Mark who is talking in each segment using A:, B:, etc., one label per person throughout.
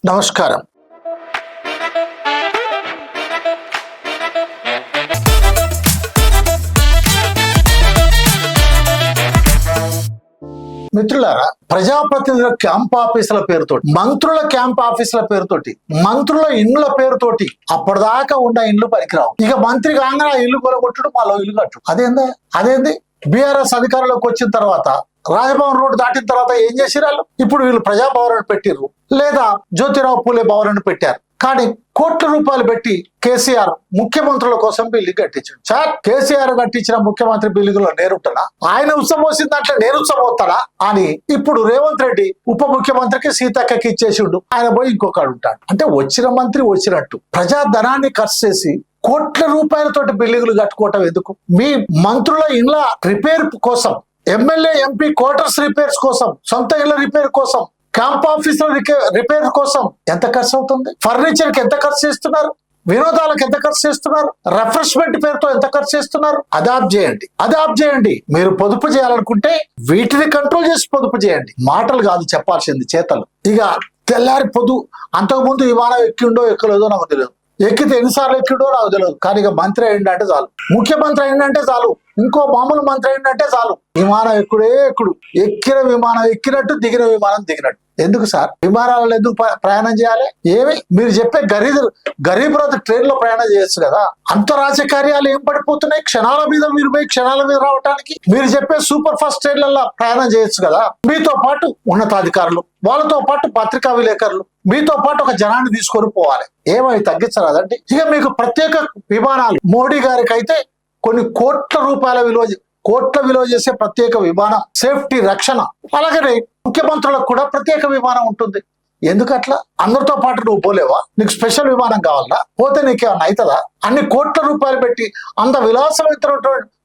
A: నమస్కారం. మిత్రులారా, ప్రజాప్రతినిధుల క్యాంప్ ఆఫీసుల పేరుతోటి, మంత్రుల క్యాంప్ ఆఫీసుల పేరుతోటి, మంత్రుల ఇండ్ల పేరుతోటి అప్పటిదాకా ఉన్న ఇండ్లు పనికిరావు. ఇక మంత్రి కాగానే ఆ ఇల్లు కొలగొట్టుడు, మళ్ళీ ఇల్లు కట్టు. అదేంది బీఆర్ఎస్ అధికారంలోకి వచ్చిన తర్వాత రాజభవన్ రోడ్డు దాటిన తర్వాత ఏం చేసిరాళ్ళు? ఇప్పుడు వీళ్ళు ప్రజాభవన్ పెట్టిర్రు, లేదా జ్యోతిరావు పూలే భవన్ పెట్టారు. కానీ కోట్ల రూపాయలు పెట్టి కేసీఆర్ ముఖ్యమంత్రుల కోసం బిల్డింగ్ కట్టించాడు. సార్, కేసీఆర్ కట్టించిన ముఖ్యమంత్రి బిల్డింగ్ లో నేనుంటానా? ఆయన ఉత్సవోసిన దాంట్లో నేను ఉత్సవోతానా అని ఇప్పుడు రేవంత్ రెడ్డి ఉప ముఖ్యమంత్రికి సీతక్కకి ఇచ్చేసిండు. ఆయన పోయి ఇంకొకడు ఉంటాడు. అంటే వచ్చిన మంత్రి వచ్చినట్టు ప్రజా ధనాన్ని ఖర్చు చేసి కోట్ల రూపాయలతోటి బిల్డింగులు కట్టుకోవటం ఎందుకు? మీ మంత్రుల ఇండ్ల రిపేర్ కోసం, ఎమ్మెల్యే ఎంపీ క్వార్టర్స్ రిపేర్స్ కోసం, సొంత ఇళ్ల రిపేర్ కోసం, క్యాంప్ ఆఫీసుల రిపేర్ కోసం ఎంత ఖర్చు అవుతుంది? ఫర్నిచర్ కి ఎంత ఖర్చు చేస్తున్నారు? వినోదాలకు ఎంత ఖర్చు చేస్తున్నారు? రిఫ్రెష్మెంట్ పేరుతో ఎంత ఖర్చు చేస్తున్నారు? అదాప్ చేయండి. మీరు పొదుపు చేయాలనుకుంటే వీటిని కంట్రోల్ చేసి పొదుపు చేయండి. మాటలు కాదు చెప్పాల్సింది, చేతలు. ఇక తెల్లారి అంతకుముందు విమానం ఎక్కిండో ఎక్కలేదో నాకు తెలియదు, ఎక్కితే ఎన్నిసార్లు ఎక్కిండో నాకు తెలియదు. కానీ ఇక మంత్రి అయిందంటే చాలు, ముఖ్యమంత్రి అయిందంటే చాలు, ఇంకో మామూలు మంత్రి అయిందంటే చాలు, విమానం ఎక్కుడు. ఎక్కిన విమానం ఎక్కినట్టు, దిగిన విమానం దిగినట్టు. ఎందుకు సార్ విమానాలలో ఎందుకు ప్రయాణం చేయాలి? మీరు చెప్పే గరీబ్ రథ్ ట్రైన్ లో ప్రయాణం చేయొచ్చు కదా. అంతరాజ్య కార్యాలు ఏం పడిపోతున్నాయి? క్షణాల మీద మీరు పోయి క్షణాల మీద రావడానికి మీరు చెప్పే సూపర్ ఫాస్ట్ ట్రైన్లలో ప్రయాణం చేయొచ్చు కదా. మీతో పాటు ఉన్నతాధికారులు, వాళ్ళతో పాటు పత్రికా విలేకరులు, మీతో పాటు ఒక జనాన్ని తీసుకొని పోవాలి. ఏమై తగ్గించరాదండి? ఇక మీకు ప్రత్యేక విమానాలు, మోడీ గారికి అయితే కొన్ని కోట్ల రూపాయల విలువ చేసే ప్రత్యేక విమానం, సేఫ్టీ, రక్షణ. అలాగనే ముఖ్యమంత్రులకు కూడా ప్రత్యేక విమానం ఉంటుంది. ఎందుకట్లా? అందరితో పాటు నువ్వు పోలేవా? నీకు స్పెషల్ విమానం కావాలా? పోతే నీకేమన్నా అవుతుందా? అన్ని కోట్ల రూపాయలు పెట్టి అంత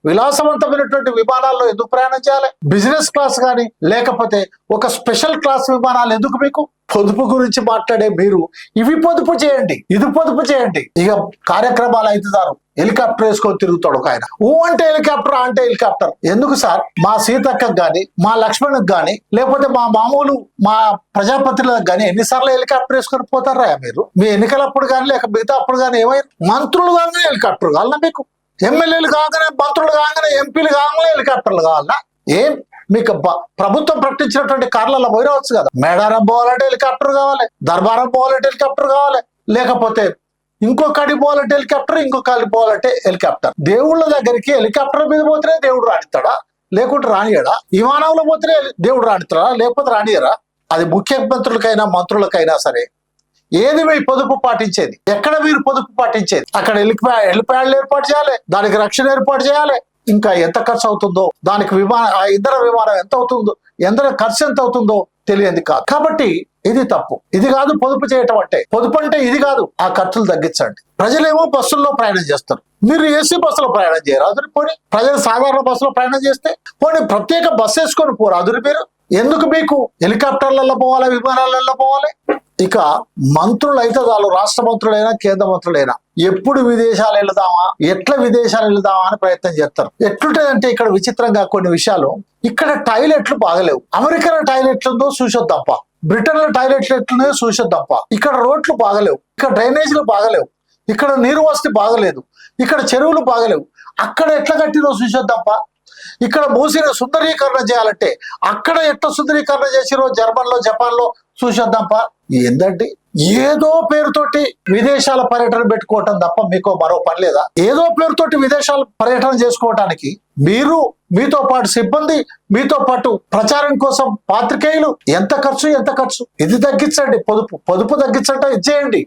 A: విలాసవంతమైనటువంటి విమానాల్లో ఎందుకు ప్రయాణం చేయాలి? బిజినెస్ క్లాస్ కానీ లేకపోతే ఒక స్పెషల్ క్లాస్ విమానాలు ఎందుకు మీకు? పొదుపు గురించి మాట్లాడే మీరు ఇవి పొదుపు చేయండి, ఇది పొదుపు చేయండి. ఇక కార్యక్రమాలు అవుతున్నారు, హెలికాప్టర్ వేసుకొని తిరుగుతాడు ఒక ఆయన. అంటే హెలికాప్టర్ అంటే హెలికాప్టర్ ఎందుకు సార్? మా సీతక్కకు గాని, మా లక్ష్మణ్కి గాని, లేకపోతే మా ప్రజాపతిలకు గాని ఎన్నిసార్లు హెలికాప్టర్ వేసుకొని పోతారా మీరు? మీ ఎన్నికలప్పుడు గాని లేక మిగతా అప్పుడు గాని ఏమైనా మంత్రులు కాగానే హెలికాప్టర్ కావాలన్నా మీకు? ఎమ్మెల్యేలు కాగానే, మంత్రులు కాగానే, ఎంపీలు కాగానే హెలికాప్టర్లు కావాలన్నా? ఏం మీకు ప్రభుత్వం ప్రకటించినటువంటి కార్లలో పోయి రావచ్చు కదా. మేడారం పోవాలంటే హెలికాప్టర్ కావాలి, దర్బారం పోవాలంటే హెలికాప్టర్ కావాలి, లేకపోతే ఇంకొకటి పోవాలంటే హెలికాప్టర్, ఇంకొకటి పోవాలంటే హెలికాప్టర్. దేవుళ్ళ దగ్గరికి హెలికాప్టర్ మీద పోతేనే దేవుడు రాణిస్తాడా, లేకుంటే రానియడా? విమానంలో పోతేనే దేవుడు రాణిస్తాడా, లేకపోతే రానియరా? అది ముఖ్యమంత్రులకైనా మంత్రులకైనా సరే. ఏది మీ పొదుపు పాటించేది? ఎక్కడ మీరు పొదుపు పాటించేది? అక్కడ హెలిప్యాడ్లు ఏర్పాటు చేయాలి, దానికి రక్షణ ఏర్పాటు చేయాలి. ఇంకా ఎంత ఖర్చు అవుతుందో, దానికి ఇంధన విమానం ఎంత అవుతుందో, ఖర్చు ఎంత అవుతుందో తెలియంది కాదు. కాబట్టి ఇది తప్పు. ఇది కాదు పొదుపు చేయటం అంటే. పొదుపు అంటే ఇది కాదు. ఆ ఖర్చులు తగ్గించండి. ప్రజలేమో బస్సుల్లో ప్రయాణం చేస్తారు, మీరు ఏసీ బస్సులో ప్రయాణం చేయరాదు. పోనీ ప్రజలు సాధారణ బస్సులో ప్రయాణం చేస్తే పోనీ ప్రత్యేక బస్సు వేసుకొని పోరాదు. మీరు ఎందుకు మీకు హెలికాప్టర్లలో పోవాలి, విమానాలలో పోవాలి? ఇక మంత్రులు అయితే చాలు, రాష్ట్ర మంత్రులైనా కేంద్ర మంత్రులైనా ఎప్పుడు విదేశాలు వెళదామా, ఎట్లా విదేశాలు వెళదామా అని ప్రయత్నం చేస్తారు. ఎట్లుంటదంటే ఇక్కడ విచిత్రంగా కొన్ని విషయాలు, ఇక్కడ టాయిలెట్లు బాగలేవు. అమెరికాలో టాయిలెట్లు ఉందో చూసొద్దప్ప, బ్రిటన్ లో టాయిలెట్లు ఎట్లున్నాయో చూసొద్దప్ప. ఇక్కడ రోడ్లు బాగలేవు, ఇక్కడ డ్రైనేజీలు బాగలేవు, ఇక్కడ నీరు వసతి బాగలేదు, ఇక్కడ చెరువులు బాగలేవు. అక్కడ ఎట్లా కట్టినో చూసొద్దప్ప. ఇక్కడ మూసిన సుందరీకరణ చేయాలంటే అక్కడ ఎట్లా సుందరీకరణ చేసిరో జర్మన్లో, జపాన్లో చూసొద్దాంప. ఏందండి, ఏదో పేరుతోటి విదేశాల పర్యటన పెట్టుకోవటం తప్ప మీకు మరో పని లేదా? ఏదో పేరుతోటి విదేశాల పర్యటన చేసుకోవటానికి మీరు, మీతో పాటు సిబ్బంది, మీతో పాటు ప్రచారం కోసం పాత్రికేయులు ఎంత ఖర్చు? ఇది తగ్గించండి. పొదుపు తగ్గించండి, ఇచ్చేయండి.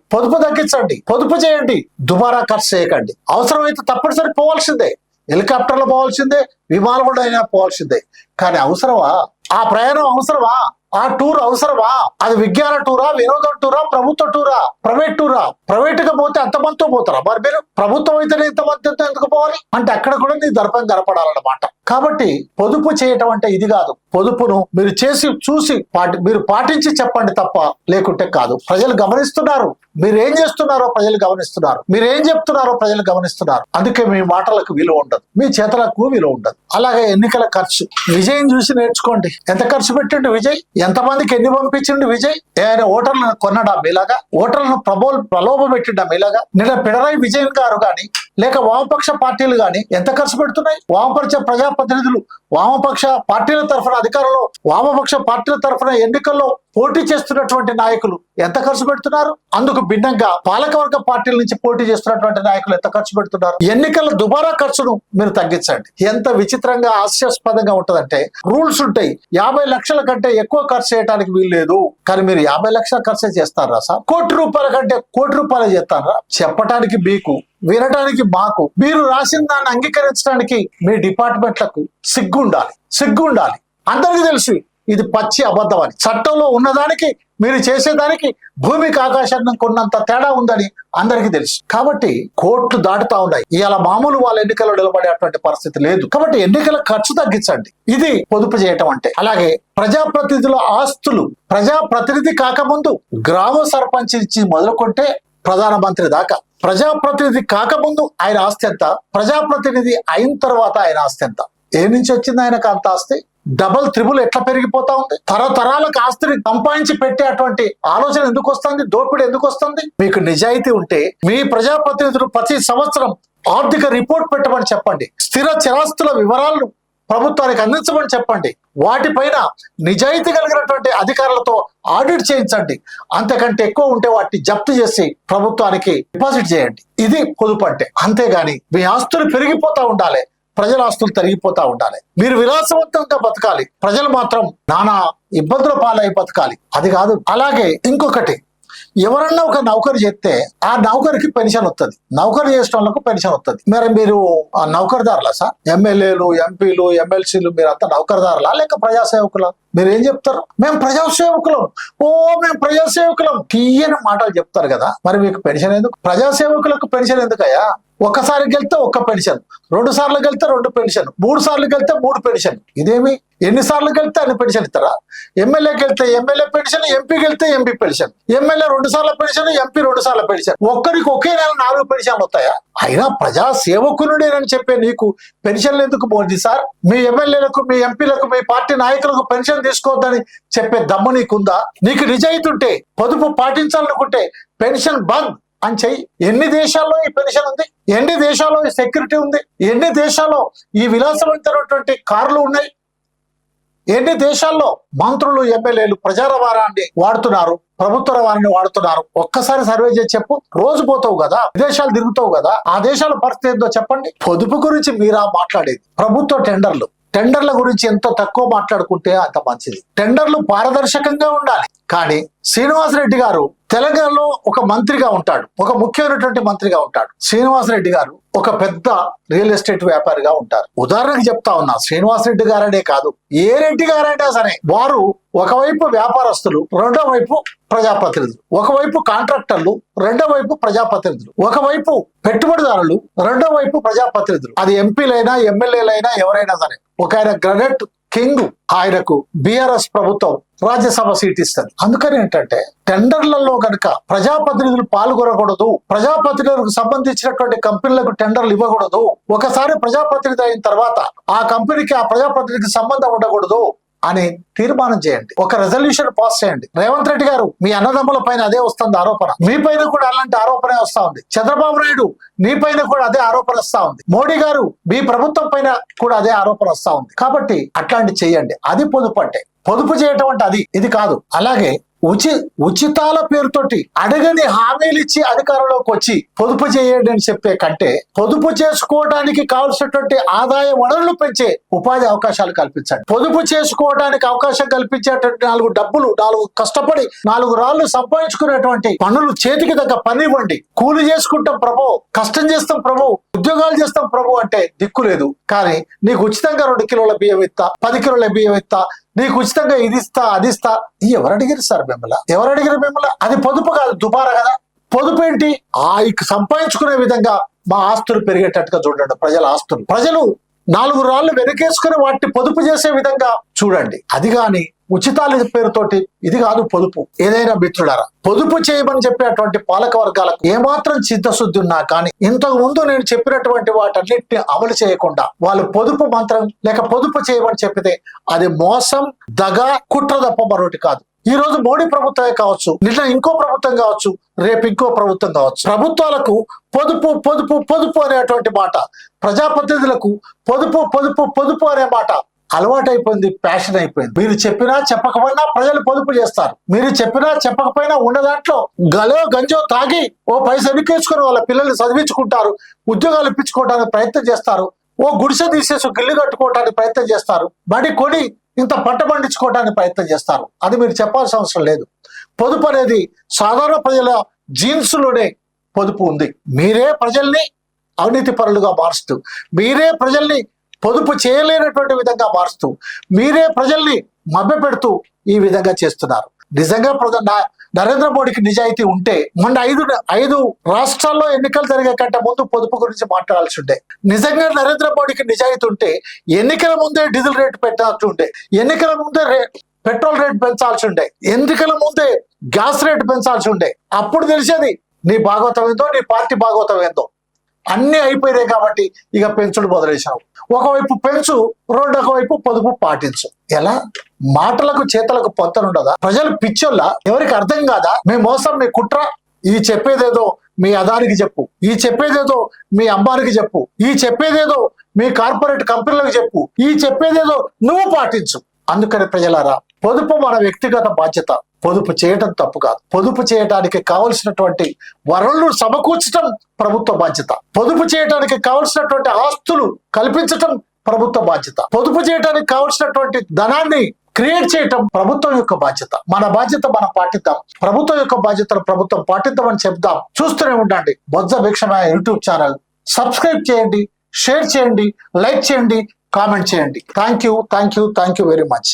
A: పొదుపు చేయండి. దుబారా ఖర్చు చేయకండి. అవసరమైతే తప్పనిసరి పోవాల్సిందే, హెలికాప్టర్లో పోవాల్సిందే, విమానం కూడా అయినా పోవాల్సిందే. కానీ అవసరమా? ఆ ప్రయాణం అవసరమా? ఆ టూర్ అవసరమా? అది విజ్ఞాన టూరా, వినోదం టూరా, ప్రభుత్వ టూరా, ప్రైవేట్ టూరా? ప్రైవేట్గా పోతే అంతమందితో పోతారా? మరి మీరు ప్రభుత్వం అయితేనే ఇంతమందితో ఎందుకు పోవాలి? అంటే అక్కడ కూడా నీ దర్పం కనపడాలన్నమాట. కాబట్టి పొదుపు చేయటం అంటే ఇది కాదు. పొదుపును మీరు చూసి మీరు పాటించి చెప్పండి తప్ప లేకుంటే కాదు. ప్రజలు గమనిస్తున్నారు, మీరేం చేస్తున్నారో ప్రజలు గమనిస్తున్నారు, మీరేం చెప్తున్నారో ప్రజలు గమనిస్తున్నారు. అందుకే మీ మాటలకు విలువ ఉండదు, మీ చేతలకు విలువ ఉండదు. అలాగే ఎన్నికల ఖర్చు, విజయం చూసి నేర్చుకోండి. ఎంత ఖర్చు పెట్టిండు విజయ్? ఎంతమందికి ఎన్ని పంపించిండు విజయ్? ఆయన ఓటర్లను కొన్నడా మీలాగా? ఓటర్లను ప్రలోభ పెట్టిండా మీలాగా? నిన్న పినరాయి విజయన్ గారు గాని లేక వామపక్ష పార్టీలు గాని ఎంత ఖర్చు పెడుతున్నాయి? వామపక్ష ప్రజాప్రతినిధులు వామపక్ష పార్టీల తరఫున అధికారంలో వామపక్ష పార్టీల తరఫున ఎన్నికల్లో పోటీ చేస్తున్నటువంటి నాయకులు ఎంత ఖర్చు పెడుతున్నారు? అందుకు భిన్నంగా పాలకవర్గ పార్టీల నుంచి పోటీ చేస్తున్నటువంటి నాయకులు ఎంత ఖర్చు పెడుతున్నారు? ఎన్నికల దుబారా ఖర్చును మీరు తగ్గించండి. ఎంత విచిత్రంగా హాస్యాస్పదంగా ఉంటదంటే, రూల్స్ ఉంటాయి, 50 లక్షల కంటే ఎక్కువ ఖర్చు చేయడానికి వీలు లేదు, కానీ మీరు 50 లక్షల ఖర్చు చేస్తారా సార్? ₹1,00,00,000 కంటే ₹1,00,00,000 చేస్తారా? చెప్పడానికి మీకు, వినడానికి మాకు. మీరు రాసిన దాన్ని అంగీకరించడానికి మీ డిపార్ట్మెంట్లకు సిగ్గుండాలి. అందరికీ తెలుసు ఇది పచ్చి అబద్ధం అని. చట్టంలో ఉన్నదానికి మీరు చేసేదానికి భూమికి ఆకాశానికి కొన్నంత తేడా ఉందని అందరికీ తెలుసు. కాబట్టి కోర్టులు దాటుతా ఉన్నాయి. ఇవాళ మామూలు వాళ్ళ ఎన్నికల్లో నిలబడేటువంటి పరిస్థితి లేదు. కాబట్టి ఎన్నికల ఖర్చు తగ్గించండి. ఇది పొదుపు చేయటం అంటే. అలాగే ప్రజాప్రతినిధుల ఆస్తులు, ప్రజాప్రతినిధి కాకముందు గ్రామ సర్పంచ్ నుంచి మొదలుకొంటే ప్రధానమంత్రి దాకా, ప్రజాప్రతినిధి కాకముందు ఆయన ఆస్తి ఎంత, ప్రజాప్రతినిధి అయిన తర్వాత ఆయన ఆస్తి ఎంత, ఏ నుంచి వచ్చింది ఆయనకు అంత ఆస్తి? డబల్ త్రిబుల్ ఎట్లా పెరిగిపోతా ఉంది? తరతరాలకు ఆస్తిని సంపాదించి పెట్టేటువంటి ఆలోచన ఎందుకు వస్తుంది? దోపిడీ ఎందుకు వస్తుంది? మీకు నిజాయితీ ఉంటే మీ ప్రజాప్రతినిధులు ప్రతి సంవత్సరం ఆర్థిక రిపోర్ట్ పెట్టమని చెప్పండి. స్థిర చరాస్తుల వివరాలను ప్రభుత్వానికి అందించమని చెప్పండి. వాటిపైన నిజాయితీ కలిగినటువంటి అధికారులతో ఆడిట్ చేయించండి. అంతకంటే ఎక్కువ ఉంటే వాటిని జప్తు చేసి ప్రభుత్వానికి డిపాజిట్ చేయండి. ఇది పొదుపు అంటే. అంతేగాని మీ ఆస్తులు పెరిగిపోతా ఉండాలి, ప్రజల ఆస్తులు తరిగిపోతా ఉండాలి. మీరు విలాసవంతంగా బతకాలి, ప్రజలు మాత్రం నానా ఇబ్బందుల పాలై బతకాలి. అది కాదు. అలాగే ఇంకొకటి, ఎవరన్నా ఒక నౌకరు చేస్తే ఆ నౌకరికి పెన్షన్ వస్తుంది, నౌకరు చేసిన వాళ్ళకు పెన్షన్ వస్తుంది. మరి మీరు ఆ నౌకరుదారులా సార్? ఎమ్మెల్యేలు, ఎంపీలు, ఎమ్మెల్సీలు మీరంతా నౌకరుదారులా లేక ప్రజాసేవకులా? మీరు ఏం చెప్తారు? మేము ప్రజాసేవకులం, మేము ప్రజాసేవకులం, తీయని మాటలు చెప్తారు కదా. మరి మీకు పెన్షన్ ఎందుకు? ప్రజాసేవకులకు పెన్షన్ ఎందుకయ్యా? ఒక్కసారి గెలితే ఒక్క పెన్షన్, 2 సార్లు గెలితే 2 పెన్షన్, 3 సార్లు గెలితే 3 పెన్షన్. ఇదేమి? ఎన్నిసార్లు గెలితే అన్ని పెన్షన్ ఇస్తారా? ఎమ్మెల్యే గెలితే ఎమ్మెల్యే పెన్షన్, ఎంపీ గెలితే ఎంపీ పెన్షన్, ఎమ్మెల్యే 2 సార్ల పెన్షన్, ఎంపీ 2 సార్ల పెన్షన్. ఒక్కరికి ఒకే నెల 4 పెన్షన్లు వస్తాయా? అయినా ప్రజా సేవకునుడేనని చెప్పే నీకు పెన్షన్లు ఎందుకు పోండి సార్? మీ ఎమ్మెల్యేలకు, మీ ఎంపీలకు, మీ పార్టీ నాయకులకు పెన్షన్ తీసుకోవద్దని చెప్పే దమ్ము నీకుందా? నీకు నిజాయితీ ఉంటే, పొదుపు పాటించాలనుకుంటే పెన్షన్ బంద్ అని చెయ్యి. ఎన్ని దేశాల్లో ఈ పెన్షన్ ఉంది? ఎన్ని దేశాల్లో ఈ సెక్యూరిటీ ఉంది? ఎన్ని దేశాల్లో ఈ విలాసవంతమైనటువంటి కార్లు ఉన్నాయి? ఎన్ని దేశాల్లో మంత్రులు, ఎమ్మెల్యేలు ప్రజా రవాణాన్ని వాడుతున్నారు, ప్రభుత్వ రవాణాన్ని వాడుతున్నారు? ఒక్కసారి సర్వే చేసి చెప్పు. రోజు పోతావు కదా, విదేశాలు తిరుగుతావు కదా, ఆ దేశాల పరిస్థితి ఏందో చెప్పండి. పొదుపు గురించి మీరా మాట్లాడేది? ప్రభుత్వ టెండర్ల గురించి ఎంత తక్కువ మాట్లాడుకుంటే అంత మంచిది. టెండర్లు పారదర్శకంగా ఉండాలి. కానీ శ్రీనివాసరెడ్డి గారు తెలంగాణలో ఒక మంత్రిగా ఉంటాడు, ఒక ముఖ్యమైనటువంటి మంత్రిగా ఉంటాడు. శ్రీనివాసరెడ్డి గారు ఒక పెద్ద రియల్ ఎస్టేట్ వ్యాపారిగా ఉంటారు. ఉదాహరణకు చెప్తా ఉన్నా, శ్రీనివాసరెడ్డి గారనే కాదు, ఏ రెడ్డి గారైనా సరే, వారు ఒకవైపు వ్యాపారస్తులు, రెండో వైపు ప్రజాప్రతినిధులు, ఒకవైపు కాంట్రాక్టర్లు, రెండో వైపు ప్రజాప్రతినిధులు, ఒకవైపు పెట్టుబడిదారులు, రెండో వైపు ప్రజాప్రతినిధులు. అది ఎంపీలైనా ఎమ్మెల్యేలైనా ఎవరైనా సరే. ఒక ఆయన గ్రనెట్ కింగ్, ఆయనకు బీఆర్ఎస్ ప్రభుత్వం రాజ్యసభ సీట్ ఇస్తుంది. అందుకని ఏంటంటే టెండర్లలో కనుక ప్రజాప్రతినిధులు పాల్గొనకూడదు, ప్రజాప్రతినిధులకు సంబంధించినటువంటి కంపెనీలకు టెండర్లు ఇవ్వకూడదు. ఒకసారి ప్రజాప్రతినిధి అయిన తర్వాత ఆ కంపెనీకి, ఆ ప్రజాప్రతినిధికి సంబంధం ఉండకూడదు అని తీర్మానం చేయండి. ఒక రెజల్యూషన్ పాస్ చేయండి. రేవంత్ రెడ్డి గారు, మీ అన్నదమ్ముల పైన అదే వస్తుంది ఆరోపణ, మీ పైన కూడా అలాంటి ఆరోపణ వస్తా ఉంది. చంద్రబాబు నాయుడు, మీ పైన కూడా అదే ఆరోపణ వస్తా ఉంది. మోడీ గారు, మీ ప్రభుత్వం పైన కూడా అదే ఆరోపణ వస్తా ఉంది. కాబట్టి అట్లాంటి చేయండి. అది పొదుపు అంటే. పొదుపు చేయటం అంటే అది, ఇది కాదు. అలాగే ఉచితాల పేరుతోటి అడగని హామీలు ఇచ్చి అధికారంలోకి వచ్చి పొదుపు చేయండి అని చెప్పే కంటే, పొదుపు చేసుకోవడానికి కావలసినటువంటి ఆదాయ వనరులు పెంచే ఉపాధి అవకాశాలు కల్పించండి. పొదుపు చేసుకోవడానికి అవకాశం కల్పించేటువంటి 4 డబ్బులు, 4 కష్టపడి 4 రాళ్లు సంపాదించుకునేటువంటి పనులు చేతికి దగ్గర పని ఇవ్వండి. కూలి చేసుకుంటాం ప్రభు, కష్టం చేస్తాం ప్రభు, ఉద్యోగాలు చేస్తాం ప్రభు అంటే దిక్కు లేదు. కానీ నీకు ఉచితంగా 2 కిలోల బియ్యం ఇస్తా, 10 కిలోల బియ్యం ఇస్తా, నీకు ఉచితంగా ఇది ఇస్తా, అది ఇస్తా, ఎవరు అడిగారు సార్ మిమ్మల్ని? ఎవరు అడిగారు మిమ్మల్ని? అది పొదుపు కాదు, దుబారా కదా. పొదుపు ఏంటి? సంపాదించుకునే విధంగా మా ఆస్తులు పెరిగేటట్టుగా చూడండి. ప్రజల ఆస్తులు, ప్రజలు 4 రాళ్లు వెనకేసుకుని వాటిని పొదుపు చేసే విధంగా చూడండి. అది గాని ఉచితాల పేరుతోటి ఇది కాదు పొదుపు. ఏదైనా మిత్రులారా, పొదుపు చేయమని చెప్పేటువంటి పాలక వర్గాలకు ఏమాత్రం చిత్తశుద్ధి ఉన్నా కానీ ఇంతకు ముందు నేను చెప్పినటువంటి వాటన్నిటిని అమలు చేయకుండా వాళ్ళు పొదుపు మంత్రం లేక పొదుపు చేయమని చెప్పితే అది మోసం, దగ, కుట్ర తప్ప మరొకటి కాదు. ఈ రోజు మోడీ ప్రభుత్వమే కావచ్చు, నిన్న ఇంకో ప్రభుత్వం కావచ్చు, రేపు ఇంకో ప్రభుత్వం కావచ్చు. ప్రభుత్వాలకు పొదుపు పొదుపు పొదుపు అనేటువంటి మాట, ప్రజాప్రతినిధులకు పొదుపు పొదుపు పొదుపు అనే మాట అలవాటైపోయింది, ప్యాషన్ అయిపోయింది. మీరు చెప్పినా చెప్పకపోయినా ప్రజలు పొదుపు చేస్తారు. మీరు చెప్పినా చెప్పకపోయినా ఉన్న దాంట్లో గంజో తాగి ఓ పైసలు ఎన్నికేసుకుని వాళ్ళ పిల్లల్ని చదివించుకుంటారు, ఉద్యోగాలు ఇప్పించుకోవడానికి ప్రయత్నం చేస్తారు, ఓ గుడిసె తీసేసి గిల్లు కట్టుకోవడానికి ప్రయత్నం చేస్తారు, బడి కొని ఇంత పంట పండించుకోవడానికి ప్రయత్నం చేస్తారు. అది మీరు చెప్పాల్సిన అవసరం లేదు. పొదుపు అనేది సాధారణ ప్రజల జీన్స్లోనే పొదుపు ఉంది. మీరే ప్రజల్ని అవినీతి పరులుగా మారుస్తూ, మీరే ప్రజల్ని పొదుపు చేయలేనటువంటి విధంగా మారుస్తూ, మీరే ప్రజల్ని మభ్యపెడుతూ ఈ విధంగా చేస్తున్నారు. నిజంగా నరేంద్ర మోడీకి నిజాయితీ ఉంటే మొన్న ఐదు రాష్ట్రాల్లో ఎన్నికలు జరిగే కంటే ముందు పొదుపు గురించి మాట్లాడాల్సి ఉండే. నిజంగా నరేంద్ర మోడీకి నిజాయితీ ఉంటే ఎన్నికల ముందే డీజిల్ రేటు పెట్టాల్సి ఉండే, ఎన్నికల ముందే పెట్రోల్ రేట్ పెంచాల్సి ఉండే, ఎన్నికల ముందే గ్యాస్ రేటు పెంచాల్సి ఉండే. అప్పుడు తెలిసేది నీ భాగవతం ఏందో, నీ పార్టీ భాగవతం ఏందో. అన్ని అయిపోయినాయి కాబట్టి ఇక పెంచుడు మొదలేసావు. ఒకవైపు పెంచు, రెండొక వైపు పొదుపు పాటించు. ఎలా? మాటలకు చేతలకు పొంతనుండదా? ప్రజలు పిచ్చోళ్ళ? ఎవరికి అర్థం కాదా? మీ మోసం, మీ కుట్ర. ఈ చెప్పేదేదో మీ అదానికి చెప్పు, ఈ చెప్పేదేదో మీ అంబానికి చెప్పు, ఈ చెప్పేదేదో మీ కార్పొరేట్ కంపెనీలకు చెప్పు, ఈ చెప్పేదేదో నువ్వు పాటించు. అందుకని ప్రజలారా, పొదుపు మన వ్యక్తిగత బాధ్యత. పొదుపు చేయటం తప్పు కాదు. పొదుపు చేయడానికి కావలసినటువంటి వనరులను సమకూర్చడం ప్రభుత్వ బాధ్యత. పొదుపు చేయడానికి కావలసినటువంటి ఆస్తులు కల్పించటం ప్రభుత్వ బాధ్యత. పొదుపు చేయడానికి కావలసినటువంటి ధనాన్ని క్రియేట్ చేయటం ప్రభుత్వం యొక్క బాధ్యత. మన బాధ్యత మనం పాటిద్దాం, ప్రభుత్వం యొక్క బాధ్యతను ప్రభుత్వం పాటిద్దామని చెప్దాం. చూస్తూనే ఉండండి బొజ్జ భిక్షమయ్య యూట్యూబ్ ఛానల్. సబ్స్క్రైబ్ చేయండి, షేర్ చేయండి, లైక్ చేయండి, కామెంట్ చేయండి. Thank you very much.